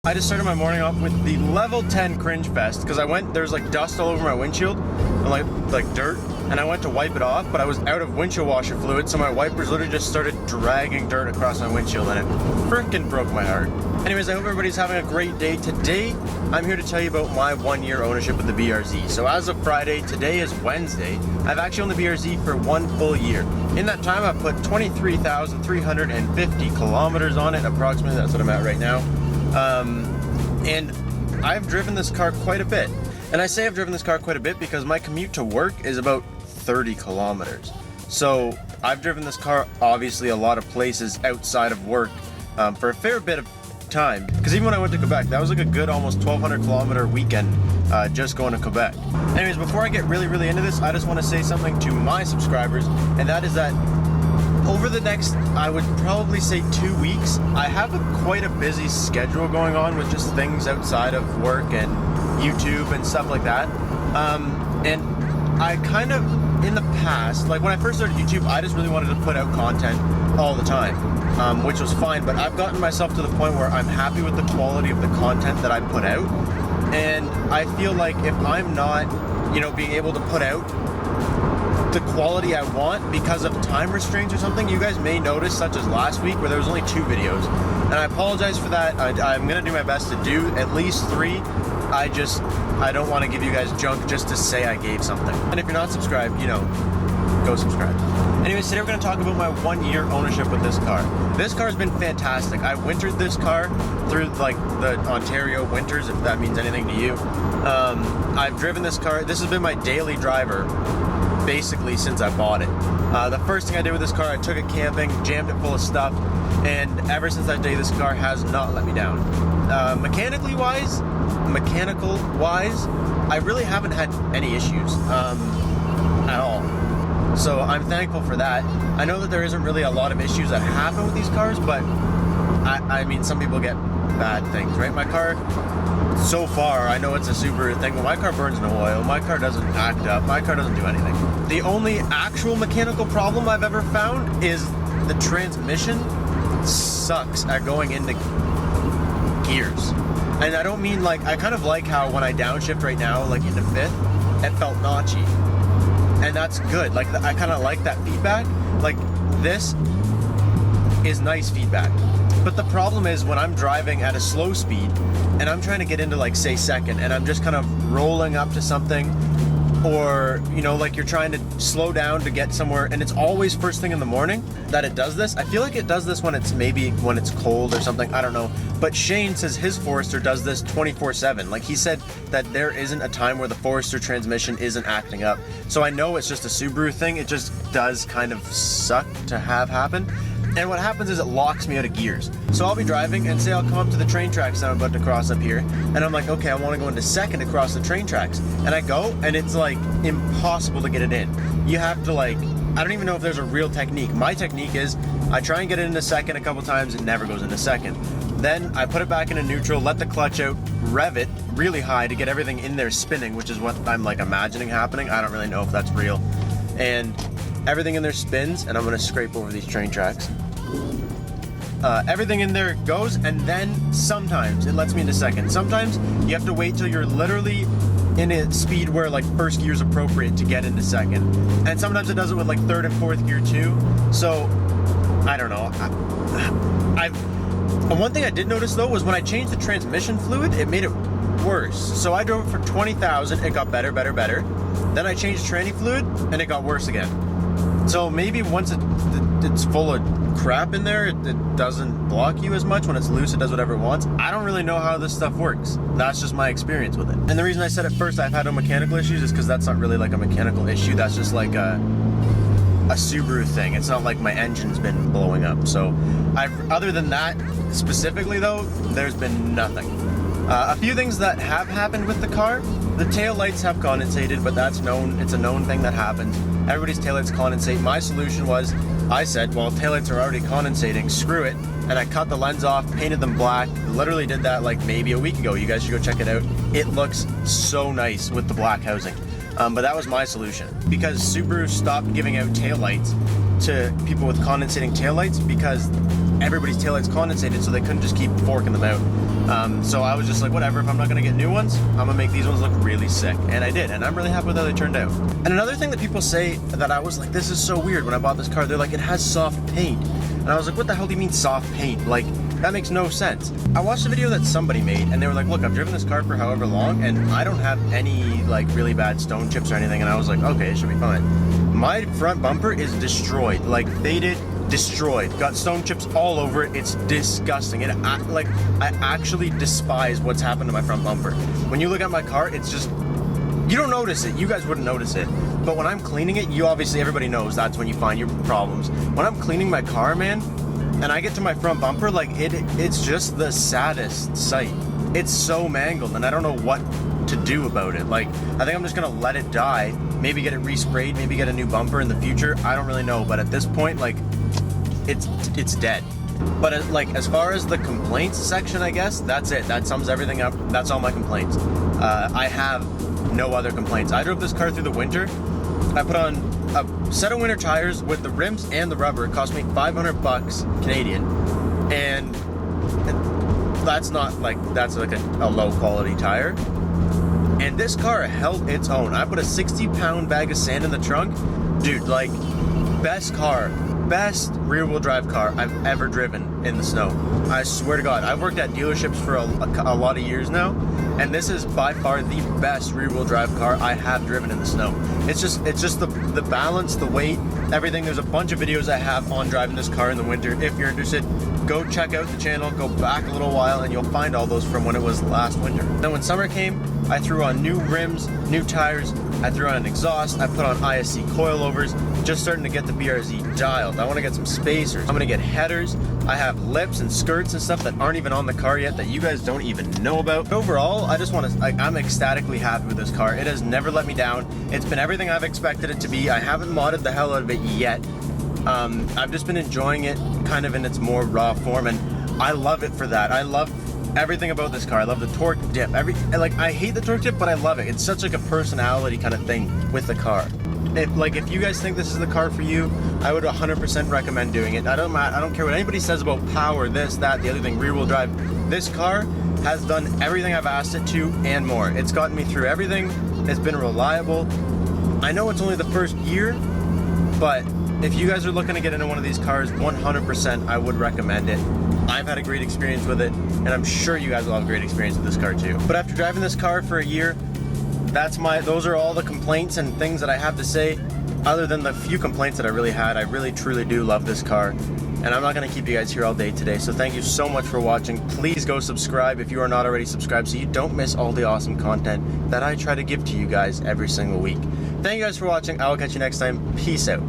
I just started my morning off with the level 10 cringe fest because there's like dust all over my windshield and like dirt, and I went to wipe it off, but I was out of windshield washer fluid, so my wipers literally just started dragging dirt across my windshield and it freaking broke my heart. Anyways, I hope everybody's having a great day. Today, I'm here to tell you about my 1 year ownership of the BRZ. So as of Friday, today is Wednesday, I've actually owned the BRZ for 1 full year. In that time, I've put 23,350 kilometers on it, approximately. That's what I'm at right now. And I've driven this car quite a bit. And I say I've driven this car quite a bit because my commute to work is about 30 kilometers. So I've driven this car obviously a lot of places outside of work for a fair bit of time. Because even when I went to Quebec, that was like a good almost 1,200 kilometer weekend just going to Quebec. Anyways, before I get really into this, I just want to say something to my subscribers, and that is that over the next, I would probably say 2 weeks, I have quite a busy schedule going on with just things outside of work and YouTube and stuff like that. And I kind of, in the past, like when I first started YouTube, I just really wanted to put out content all the time, which was fine, but I've gotten myself to the point where I'm happy with the quality of the content that I put out. And I feel like if I'm not, being able to put out the quality I want because of time restraints or something, you guys may notice, such as last week where there was only 2 videos, and I apologize for that. I'm gonna do my best to do at least 3. I don't want to give you guys junk just to say I gave something. And if you're not subscribed, go subscribe. Anyways, today we're going to talk about my 1 year ownership with this car. This car has been fantastic. I wintered this car through like the Ontario winters, if that means anything to you. I've driven this car. This has been my daily driver basically since I bought it. The first thing I did with this car, I took it camping, jammed it full of stuff, and ever since that day, this car has not let me down. Mechanical wise, I really haven't had any issues at all. So I'm thankful for that. I know that there isn't really a lot of issues that happen with these cars, but I mean, some people get bad things, right? My car, so far, I know it's a Subaru thing, but my car burns no oil, my car doesn't act up, my car doesn't do anything. The only actual mechanical problem I've ever found is the transmission sucks at going into gears. And I don't mean like, I kind of like how when I downshift right now, like into 5th, it felt notchy. And that's good. Like, I kind of like that feedback. Like, this is nice feedback. But the problem is when I'm driving at a slow speed and I'm trying to get into, like, say 2nd, and I'm just kind of rolling up to something, or, like you're trying to slow down to get somewhere, and it's always first thing in the morning that it does this. I feel like it does this when it's cold or something, I don't know. But Shane says his Forester does this 24/7. Like, he said that there isn't a time where the Forester transmission isn't acting up. So I know it's just a Subaru thing, it just does kind of suck to have happen. And what happens is it locks me out of gears. So I'll be driving and say I'll come up to the train tracks that I'm about to cross up here, and I'm like, okay, I want to go into 2nd to cross the train tracks. And I go, and it's like impossible to get it in. You have to, like, I don't even know if there's a real technique. My technique is I try and get it into 2nd a couple times, it never goes into 2nd. Then I put it back into neutral, let the clutch out, rev it really high to get everything in there spinning, which is what I'm like imagining happening. I don't really know if that's real. And everything in there spins, and I'm gonna scrape over these train tracks. Everything in there goes, and then sometimes it lets me into 2nd. Sometimes you have to wait till you're literally in a speed where like 1st gear is appropriate to get into 2nd. And sometimes it does it with like 3rd and 4th gear too. So, I don't know. And one thing I did notice though was when I changed the transmission fluid, it made it worse. So I drove it for 20,000, it got better. Then I changed tranny fluid, and it got worse again. So maybe once it's full of crap in there, it doesn't block you as much. When it's loose, it does whatever it wants. I don't really know how this stuff works. That's just my experience with it. And the reason I said at first I've had no mechanical issues is because that's not really like a mechanical issue. That's just like a Subaru thing. It's not like my engine's been blowing up. So other than that, specifically though, there's been nothing. A few things that have happened with the car. The tail lights have condensated, but that's known. It's a known thing that happens. Everybody's taillights condensate. My solution was, I said, well, taillights are already condensating, screw it. And I cut the lens off, painted them black. Literally did that like maybe a week ago. You guys should go check it out. It looks so nice with the black housing. But that was my solution. Because Subaru stopped giving out taillights to people with condensating taillights because everybody's taillights condensated, so they couldn't just keep forking them out. So I was just like, whatever, if I'm not gonna get new ones, I'm gonna make these ones look really sick. And I did, and I'm really happy with how they turned out. And another thing that people say that I was like, this is so weird when I bought this car, they're like, it has soft paint. And I was like, what the hell do you mean soft paint? Like, that makes no sense. I watched a video that somebody made, and they were like, look, I've driven this car for however long, and I don't have any like really bad stone chips or anything. And I was like, okay, it should be fine. My front bumper is destroyed, like faded, destroyed, got stone chips all over it. It's disgusting. I actually despise what's happened to my front bumper. When you look at my car, it's just, you don't notice it. You guys wouldn't notice it. But when I'm cleaning it, everybody knows that's when you find your problems. When I'm cleaning my car, man, and I get to my front bumper, like it's just the saddest sight. It's so mangled, and I don't know what to do about it. Like, I think I'm just gonna let it die, maybe get it resprayed, maybe get a new bumper in the future. I don't really know, but at this point, like, it's dead. But as far as the complaints section, I guess that's it. That sums everything up. That's all my complaints. I have no other complaints. I drove this car through the winter. I put on a set of winter tires with the rims and the rubber. It cost me $500 Canadian, and that's like a low quality tire. And this car held its own. I put a 60-pound bag of sand in the trunk. Dude, like, best rear wheel drive car I've ever driven in the snow. I swear to God, I've worked at dealerships for a lot of years now, and this is by far the best rear wheel drive car I have driven in the snow. It's just the balance, the weight, everything. There's a bunch of videos I have on driving this car in the winter. If you're interested, go check out the channel, go back a little while, and you'll find all those from when it was last winter. Then when summer came, I threw on new rims, new tires, I threw on an exhaust, I put on ISC coilovers, just starting to get the BRZ dialed. I want to get some spacers. I'm going to get headers. I have lips and skirts and stuff that aren't even on the car yet that you guys don't even know about. But overall, I just want to, I'm ecstatically happy with this car. It has never let me down. It's been everything I've expected it to be. I haven't modded the hell out of it yet. I've just been enjoying it kind of in its more raw form, and I love it for that. I love everything about this car. I love the torque dip. I hate the torque dip, but I love it. It's such like a personality kind of thing with the car. If you guys think this is the car for you, I would 100% recommend doing it. I don't care what anybody says about power, this, that, the other thing, rear wheel drive. This car has done everything I've asked it to and more. It's gotten me through everything. It's been reliable. I know it's only the first year, but if you guys are looking to get into one of these cars, 100% I would recommend it. I've had a great experience with it, and I'm sure you guys will have a great experience with this car too. But after driving this car for a year, those are all the complaints and things that I have to say. Other than the few complaints that I really had, I really truly do love this car. And I'm not going to keep you guys here all day today, so thank you so much for watching. Please go subscribe if you are not already subscribed so you don't miss all the awesome content that I try to give to you guys every single week. Thank you guys for watching. I will catch you next time. Peace out.